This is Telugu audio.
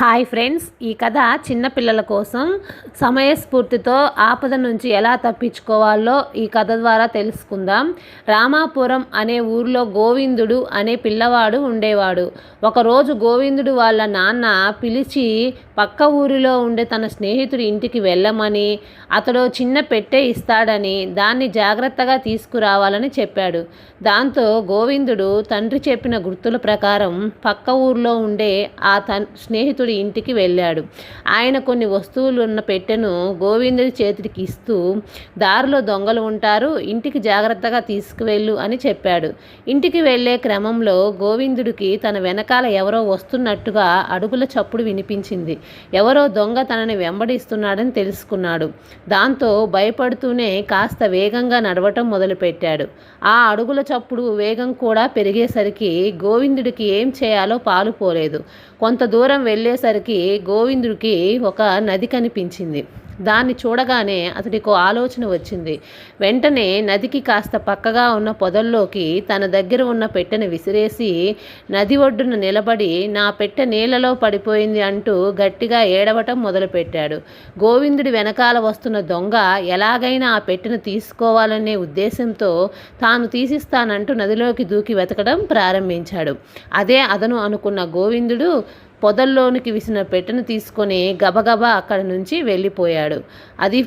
హాయ్ ఫ్రెండ్స్, ఈ కథ చిన్నపిల్లల కోసం. సమయస్ఫూర్తితో ఆపద నుంచి ఎలా తప్పించుకోవాలో ఈ కథ ద్వారా తెలుసుకుందాం. రామాపురం అనే ఊరిలో గోవిందుడు అనే పిల్లవాడు ఉండేవాడు. ఒకరోజు గోవిందుడు వాళ్ళ నాన్న పిలిచి పక్క ఊరిలో ఉండే తన స్నేహితుడి ఇంటికి వెళ్ళమని, అతడు చిన్న పెట్టె ఇస్తాడని, దాన్ని జాగ్రత్తగా తీసుకురావాలని చెప్పాడు. దాంతో గోవిందుడు తండ్రి చెప్పిన గుర్తుల ప్రకారం పక్క ఊరిలో ఉండే ఆ స్నేహితుడి ఇంటికి వెళ్ళాడు. ఆయన కొన్ని వస్తువులు ఉన్న పెట్టెను గోవిందుడి చేతికి ఇస్తూ, దారిలో దొంగలు ఉంటారు, ఇంటికి జాగ్రత్తగా తీసుకువెళ్ళు అని చెప్పాడు. ఇంటికి వెళ్ళే క్రమంలో గోవిందుడికి తన వెనకాల ఎవరో వస్తున్నట్టుగా అడుగుల చప్పుడు వినిపించింది. ఎవరో దొంగ తనని వెంబడిస్తున్నాడని తెలుసుకున్నాడు. దాంతో భయపడుతూనే కాస్త వేగంగా నడవటం మొదలుపెట్టాడు. ఆ అడుగుల చప్పుడు వేగం కూడా పెరిగేసరికి గోవిందుడికి ఏం చేయాలో పాలుపోలేదు. కొంత దూరం వెళ్ళేసరికి గోవిందుడికి ఒక నది కనిపించింది. దాన్ని చూడగానే అతడికో ఆలోచన వచ్చింది. వెంటనే నదికి కాస్త పక్కగా ఉన్న పొదల్లోకి తన దగ్గర ఉన్న పెట్టెను విసిరేసి నది ఒడ్డున నిలబడి, నా పెట్టె నీళ్లలో పడిపోయింది అంటూ గట్టిగా ఏడవటం మొదలుపెట్టాడు. గోవిందుడి వెనకాల వస్తున్న దొంగ ఎలాగైనా ఆ పెట్టెను తీసుకోవాలనే ఉద్దేశంతో తాను తీసిస్తానంటూ నదిలోకి దూకి వెతకడం ప్రారంభించాడు. అదే అదను అనుకున్న గోవిందుడు పొదల్లోనికి విసిన పెట్టెను తీసుకొని గబగబా అక్కడి నుంచి వెళ్ళిపోయాడు. అది